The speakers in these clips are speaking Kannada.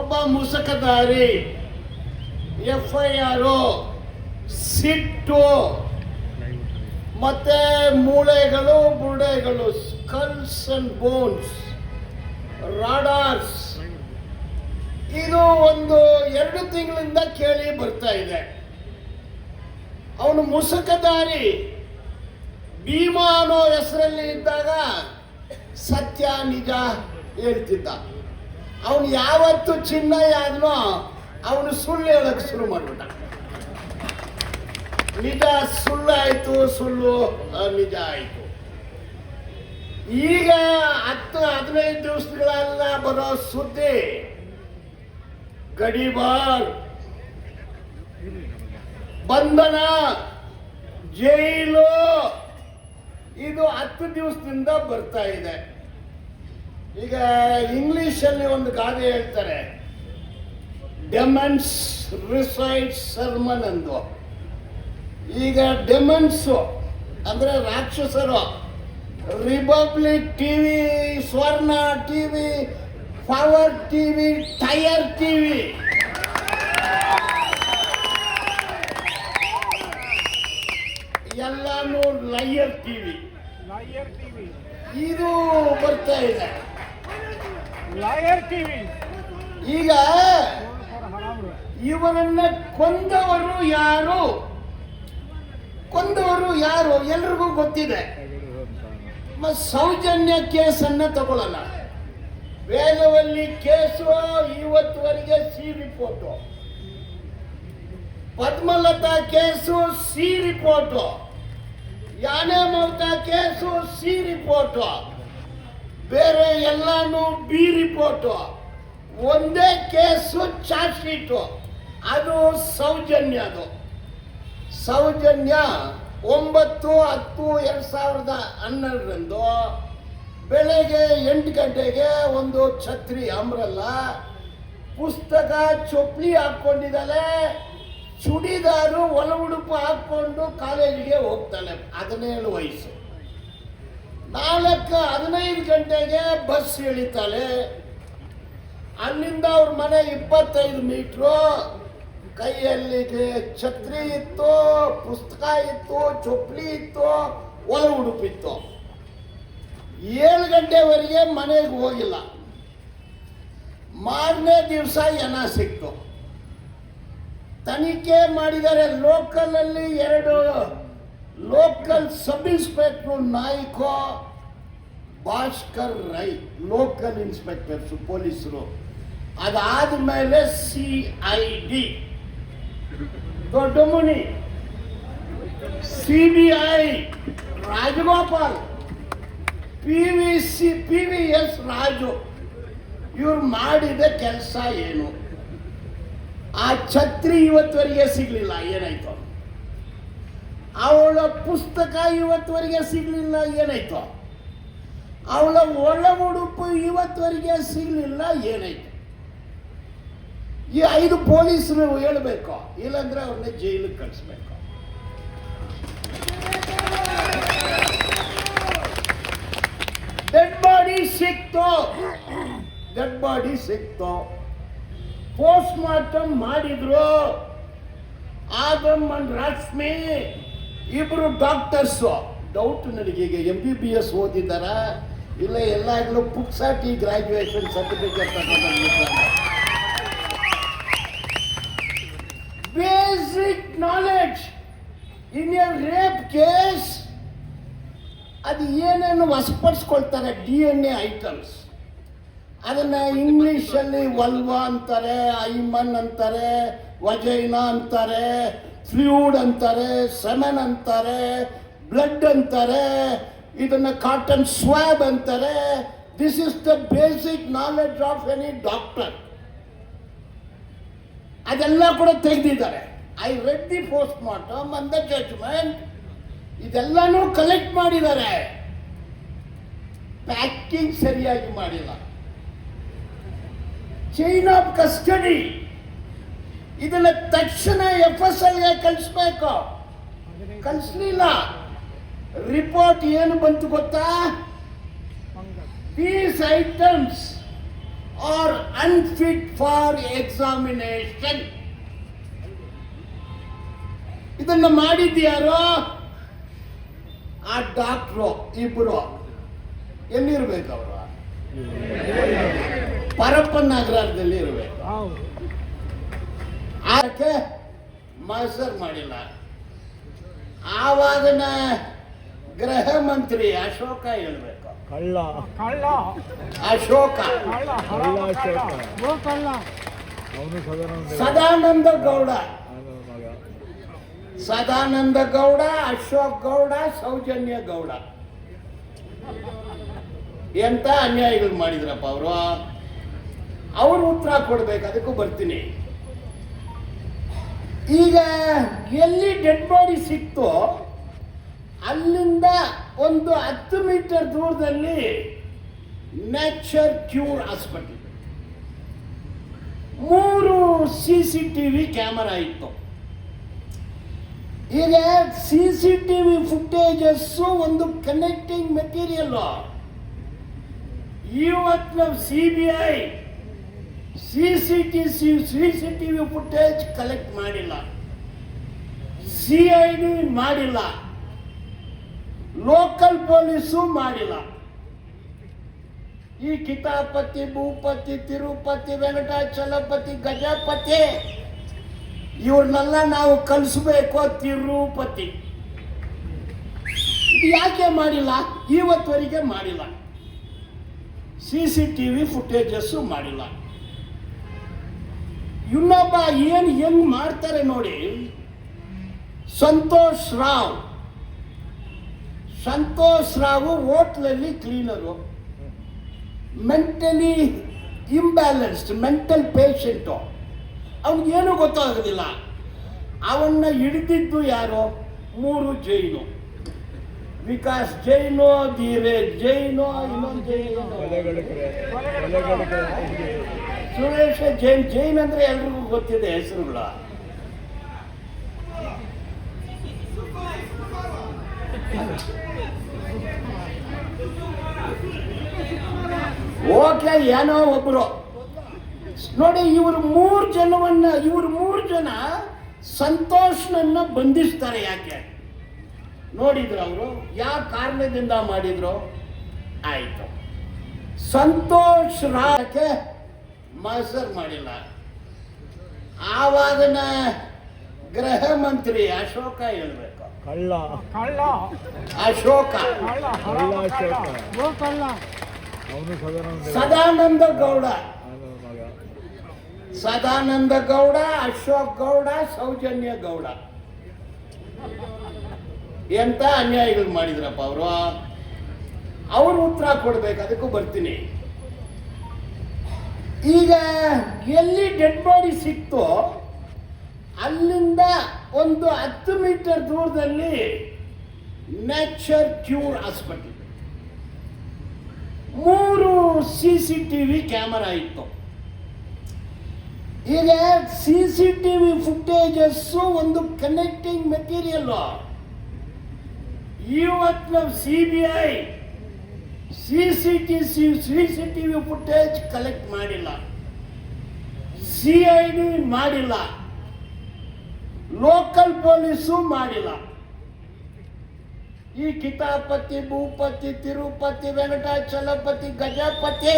ಒಬ್ಬ ಮುಸುಕದಾರಿ, FIR, ಸಿಟ್ಟು, ಮತ್ತೆ ಮೂಳೆಗಳು ಬುರುಡೆಗಳು, ಸ್ಕಲ್ಸ್ ಅಂಡ್ ಬೋನ್ಸ್, ರಾಡಾರ್ಸ್, ಇದು ಒಂದು 2 ತಿಂಗಳಿಂದ ಕೇಳಿ ಬರ್ತಾ ಇದೆ. ಅವನು ಮುಸುಕದಾರಿ ಭೀಮಾ ಅನ್ನೋ ಹೆಸರಲ್ಲಿ ಇದ್ದಾಗ ಸತ್ಯ ನಿಜ ಹೇಳ್ತಿದ್ದ. ಅವನು ಯಾವತ್ತು ಚಿನ್ನಯ್ಯ ಆದ್ನೋ ಅವನು ಸುಳ್ಳು ಹೇಳಕ್ ಶುರು ಮಾಡ್ಬಿಟ್ಟ. ನಿಜ ಸುಳ್ಳು ಆಯ್ತು, ಸುಳ್ಳು ನಿಜ ಆಯ್ತು. ಈಗ 10-15 ದಿವಸಗಳೆಲ್ಲ ಬರೋ ಸುದ್ದಿ ಗಡಿಬಾರ್, ಬಂಧನ, ಜೈಲು, ಇದು 10 ದಿವಸದಿಂದ ಬರ್ತಾ ಇದೆ. ಈಗ ಇಂಗ್ಲಿಷಲ್ಲಿ ಒಂದು ಗಾದೆ ಹೇಳ್ತಾರೆ, ಡೆಮನ್ಸ್ ರಿಸೈಡ್ಸ್ ಸರ್ಮನ್ ಅಂದು. ಈಗ ಡೆಮನ್ಸು ಅಂದ್ರೆ ರಾಕ್ಷಸರು, ರಿಪಬ್ಲಿಕ್ ಟಿವಿ, ಸ್ವರ್ಣ TV, power TV, tyre TV, ಎಲ್ಲಾನು ಲಯರ್ ಟಿವಿ, ಇದು ಬರ್ತಾ ಇದೆ. ಈಗ ಇವರನ್ನ ಕೊಂದವರು ಯಾರು ಎಲ್ರಿಗೂ ಗೊತ್ತಿದೆ. ಸೌಜನ್ಯ ಕೇಸನ್ನ ತಗೊಳ್ಳಲ್ಲ. ವೇದವಲ್ಲಿ ಕೇಸು ಇವತ್ತುವರೆಗೆ C report, Padmalatha case C report, ಯಾನೆ ಮಮತಾ ಕೇಸು ಸಿ ರಿಪೋರ್ಟು, ಬೇರೆ ಎಲ್ಲಾನು ಬಿ ರಿಪೋರ್ಟು. ಒಂದೇ ಕೇಸು ಚಾರ್ಜ್ ಶೀಟು, ಅದು ಸೌಜನ್ಯದು. ಸೌಜನ್ಯ 9/10/2012 ಬೆಳಗ್ಗೆ 8 ಗಂಟೆಗೆ ಒಂದು ಛತ್ರಿ ಅಂಬ್ರಲ್ಲ, ಪುಸ್ತಕ ಚೊಪ್ಲಿ ಹಾಕೊಂಡಿದ್ದಾಳೆ, ಚುಡಿದಾರು ಒಳ ಉಡುಪು ಹಾಕೊಂಡು ಕಾಲೇಜಿಗೆ ಹೋಗ್ತಾಳೆ. 17 ವಯಸ್ಸು. 4:15 ಗಂಟೆಗೆ ಬಸ್ ಇಳಿತಾಳೆ. ಅಲ್ಲಿಂದ ಅವ್ರ ಮನೆ 25 ಮೀಟ್ರು. ಕೈಯಲ್ಲಿ ಛತ್ರಿ ಇತ್ತು, ಪುಸ್ತಕ ಇತ್ತು, ಚೊಪ್ಲಿ ಇತ್ತು, ಒಳ ಉಡುಪಿತ್ತು. 7 ಗಂಟೆವರೆಗೆ ಮನೆಗೆ ಹೋಗಿಲ್ಲ. ಮಾರನೇ ದಿವಸ ಎನ ಸಿಕ್ತು. ತನಿಖೆ ಮಾಡಿದರೆ ಲೋಕಲಲ್ಲಿ 2 ಲೋಕಲ್ ಸಬ್ ಇನ್ಸ್ಪೆಕ್ಟರ್ ನಾಯ್ಕೋ, ಭಾಸ್ಕರ್ ರೈ ಲೋಕಲ್ ಇನ್ಸ್ಪೆಕ್ಟರ್ಸ್ ಪೊಲೀಸರು. ಅದಾದ ಮೇಲೆ CID ದೊಡ್ಡ ಮುನಿ, CBI ರಾಜಗೋಪಾಲ್, PVS ರಾಜು, ಇವ್ರು ಮಾಡಿದ ಕೆಲಸ ಏನು? ಆ ಛತ್ರಿ ಇವತ್ತುವರೆಗೆ ಸಿಗ್ಲಿಲ್ಲ, ಏನಾಯ್ತು? ಅವಳ ಪುಸ್ತಕ ಇವತ್ತುವರೆಗೆ ಸಿಗ್ಲಿಲ್ಲ, ಏನಾಯ್ತು? ಅವಳ ಒಳ ಉಡುಪು ಇವತ್ತುವರೆಗೆ ಸಿಗ್ಲಿಲ್ಲ, ಏನಾಯ್ತು? ಈ 5 ಪೊಲೀಸರು ಹೇಳಬೇಕು, ಇಲ್ಲಾಂದ್ರೆ ಅವ್ರನ್ನ ಜೈಲಿಗೆ ಕಳಿಸ್ಬೇಕು. ಡೆಡ್ ಬಾಡಿ ಸಿಕ್ತು. ಪೋಸ್ಟ್ ಮಾರ್ಟಮ್ ಮಾಡಿದ್ರು. ಆದಮ್ ಅಂಡ್ ರಶ್ಮಿ ಇಬ್ರು ಡಾಕ್ಟರ್ಸು. ಡೌಟ್ ನನಗೆ, ಈಗ MBBS ಓದಿದಾರ ಇಲ್ಲ ಎಲ್ಲಾಗಲೂ ಪುಕ್ಸಾಟಿ ಗ್ರಾಜ್ಯುಯೇಷನ್ ಸರ್ಟಿಫಿಕೇಟ್ ತಗೊಂಡಿದ್ದಾರೆ. Basic knowledge in a rape case ಅದು ಏನೇನು ವಶಪಡಿಸ್ಕೊಳ್ತಾರೆ, DNA ಐಟಮ್ಸ್. ಅದನ್ನ ಇಂಗ್ಲಿಷಲ್ಲಿ ವಲ್ವಾ ಅಂತಾರೆ, ಐಮನ್ ಅಂತಾರೆ, ವಜೈನಾ ಅಂತಾರೆ, ಫ್ಲೂಯಿಡ್ ಅಂತಾರೆ, ಸೆಮೆನ್ ಅಂತಾರೆ, ಬ್ಲಡ್ ಅಂತಾರೆ, ಇದನ್ನ ಕಾಟನ್ ಸ್ವಾಬ್ ಅಂತಾರೆ. This is the basic knowledge of any doctor. ಅದೆಲ್ಲ ಕೂಡ ತೆಗೆದಿದ್ದಾರೆ. I read the post mortem and the judgment. ಇದೆಲ್ಲಾನು ಕಲೆಕ್ಟ್ ಮಾಡಿದ್ದಾರೆ. ಪ್ಯಾಕಿಂಗ್ ಸರಿಯಾಗಿ ಮಾಡಿಲ್ಲ. ಚೈನ್ ಆಫ್ ಕಸ್ಟಡಿ ಇದನ್ನ ತಕ್ಷಣ FSLಗೆ ಕಳಿಸ್ಬೇಕು, ಕಳಿಸ್ಲಿಲ್ಲ. ರಿಪೋರ್ಟ್ ಏನು ಬಂತು ಗೊತ್ತಾ? These items R unfit for examination. ಇದನ್ನ ಮಾಡಿದ್ಯಾರೋ ಆ ಡಾಕ್ಟ್ರು ಇಬ್ರು. ಎಲ್ಲಿರ್ಬೇಕು ಅವರು? ಪರಪ್ಪನ ನಗರದಲ್ಲಿ ಇರಬೇಕು. ಆಕೆ ಮಾಸ್ಟರ್ ಮಾಡಿಲ್ಲ. ಆವಾಗಿನ ಗೃಹ ಮಂತ್ರಿ ಅಶೋಕ ಹೇಳ್ಬೇಕು. ಕಳ್ಳ ಕಳ್ಳ ಅಶೋಕ ಅವನು ಸದಾನಂದ ಗೌಡ, ಸದಾನಂದ ಗೌಡ, ಅಶೋಕ್ ಗೌಡ, ಸೌಜನ್ಯ ಗೌಡ. ಎಂತ ಅನ್ಯಾಯಗಳು ಮಾಡಿದ್ರಪ್ಪ ಅವರು. ಅವ್ರು ಉತ್ತರ ಕೊಡ್ಬೇಕು. ಅದಕ್ಕೂ ಬರ್ತೀನಿ. ಈಗ ಎಲ್ಲಿ ಡೆಡ್ ಬಾಡಿ ಸಿಕ್ತೋ ಅಲ್ಲಿಂದ ಒಂದು 10 ಮೀಟರ್ ದೂರದಲ್ಲಿ nature cure hospital 3 CCTV camera ಇತ್ತು. ಈಗ CCTV ಫುಟೇಜಸ್ ಒಂದು ಕನೆಕ್ಟಿಂಗ್ ಮೆಟೀರಿಯಲ್. ಇವತ್ತು ನಾವು CBI CCTV ಫುಟೇಜ್ ಕಲೆಕ್ಟ್ ಮಾಡಿಲ್ಲ, CID ಮಾಡಿಲ್ಲ, ಲೋಕಲ್ ಪೊಲೀಸು ಮಾಡಿಲ್ಲ. ಈ ಕಿತಾಪತಿ, ಭೂಪತಿ, ತಿರುಪತಿ, ವೆಂಕಟಾಚಲಪತಿ, ಗಜಪತಿ ಇವ್ರನ್ನೆಲ್ಲ ನಾವು ಕಲಿಸ್ಬೇಕು. ತಿರುಪತಿ ಯಾಕೆ ಮಾಡಿಲ್ಲ? ಇವತ್ತವರೆಗೆ ಮಾಡಿಲ್ಲ. CCTV ಫುಟೇಜಸ್ಸು ಮಾಡಿಲ್ಲ. ಇನ್ನೊಬ್ಬ ಏನು ಹೆಂಗ್ ಮಾಡ್ತಾರೆ ನೋಡಿ. ಸಂತೋಷ್ ರಾವ್ ಹೋಟ್ಲಲ್ಲಿ cleaner, mentally imbalanced, mental patient. ಅವನಿಗೇನು ಗೊತ್ತಾಗೋದಿಲ್ಲ. ಅವನ್ನ ಹಿಡಿದಿದ್ದು ಯಾರು? 3 ಜೈನು. ವಿಕಾಸ್ ಜೈನು, ಧೀರೇಜ್ ಜೈನು, ಇನ್ನೊಂದು ಜೈನು ಸುರೇಶ ಜೈನ್ ಅಂದ್ರೆ ಎಲ್ರಿಗೂ ಗೊತ್ತಿದೆ ಹೆಸರುಗಳ. ಓಕೆ, ಏನೋ ಒಬ್ರು ನೋಡಿ. ಇವರು 3 ಜನ ಸಂತೋಷ್ನನ್ನ ಬಂಧಿಸ್ತಾರೆ. ಯಾಕೆ ನೋಡಿದ್ರು? ಅವರು ಯಾವ ಕಾರಣದಿಂದ ಮಾಡಿದ್ರು? ಆಯ್ತು, ಸಂತೋಷ್ ರಾಕೆ ಮಾಸ್ಟರ್ ಮಾಡಿಲ್ಲ. ಆವಾಗಿನ ಗೃಹ ಮಂತ್ರಿ ಅಶೋಕ ಹೇಳ್ಬೇಕು. ಕಳ್ಳ ಕಳ್ಳ ಅಶೋಕ ಅವನು ಸದಾನಂದ ಗೌಡ, ಸದಾನಂದ ಗೌಡ, ಅಶೋಕ್ ಗೌಡ, ಸೌಜನ್ಯ ಗೌಡ. ಎಂತ ಅನ್ಯಾಯಗಳು ಮಾಡಿದ್ರಪ್ಪ ಅವರು. ಅವ್ರು ಉತ್ತರ ಕೊಡ್ಬೇಕು. ಅದಕ್ಕೂ ಬರ್ತೀನಿ. ಈಗ ಎಲ್ಲಿ ಡೆಡ್ ಬಾಡಿ ಸಿಕ್ತೋ ಅಲ್ಲಿಂದ ಒಂದು 10 ಮೀಟರ್ ದೂರದಲ್ಲಿ nature cure hospital 3 CCTV camera ಇತ್ತು. ಈಗ CCTV ಫುಟೇಜಸ್ ಒಂದು ಕನೆಕ್ಟಿಂಗ್ ಮೆಟೀರಿಯಲ್. ಇವತ್ತು ನಾವು CBI CCTV ಫುಟೇಜ್ ಕಲೆಕ್ಟ್ ಮಾಡಿಲ್ಲ, CID ಮಾಡಿಲ್ಲ, ಲೋಕಲ್ ಪೊಲೀಸು ಮಾಡಿಲ್ಲ. ಈ ಕಿತಾಪತಿ, ಭೂಪತಿ, ತಿರುಪತಿ, ವೆಂಕಟಾಚಲಪತಿ, ಗಜಪತಿ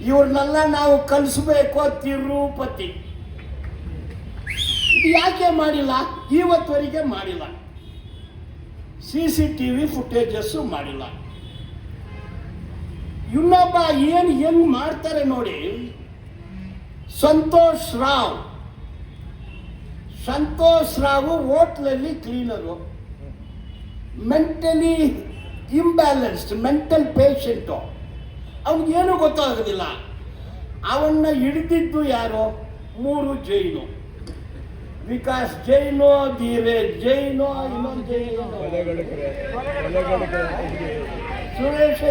ಇವ್ರನ್ನೆಲ್ಲ ನಾವು ಕಲಿಸ್ಬೇಕು. ತಿರುಪತಿ ಯಾಕೆ ಮಾಡಿಲ್ಲ? ಇವತ್ತವರೆಗೆ ಮಾಡಿಲ್ಲ. CCTV ಫುಟೇಜಸ್ಸು ಮಾಡಿಲ್ಲ. ಇನ್ನೊಬ್ಬ ಏನು ಹೆಂಗ್ ಮಾಡ್ತಾರೆ ನೋಡಿ. ಸಂತೋಷ್ ರಾವ್ ಹೋಟ್ಲಲ್ಲಿ cleaner, mentally imbalanced, mental patient. ಅವನಿಗೇನು ಗೊತ್ತಾಗೋದಿಲ್ಲ. ಅವನ್ನ ಹಿಡಿದಿದ್ದು ಯಾರು? 3 ಜೈನು. ವಿಕಾಸ್ ಜೈನು, ಧೀರೇಜ್ ಜೈನು, ಇನ್ನೊಂದು ಜೈನು ಸುರೇಶ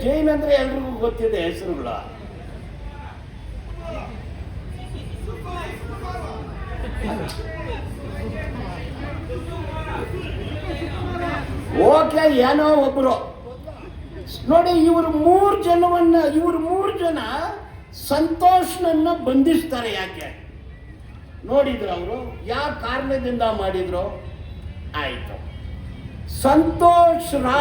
ಜೈನ್ ಅಂದ್ರೆ ಎಲ್ರಿಗೂ ಗೊತ್ತಿದೆ ಹೆಸರುಗಳ. ಓಕೆ, ಏನೋ ಒಬ್ರು ನೋಡಿ. ಇವರು 3 ಜನ ಸಂತೋಷ್ನನ್ನ ಬಂಧಿಸ್ತಾರೆ ಯಾಕೆ ನೋಡಿದ್ರು ಅವರು ಯಾವ ಕಾರಣದಿಂದ ಮಾಡಿದ್ರು ಆಯ್ತು ಸಂತೋಷ್ ರಾವ್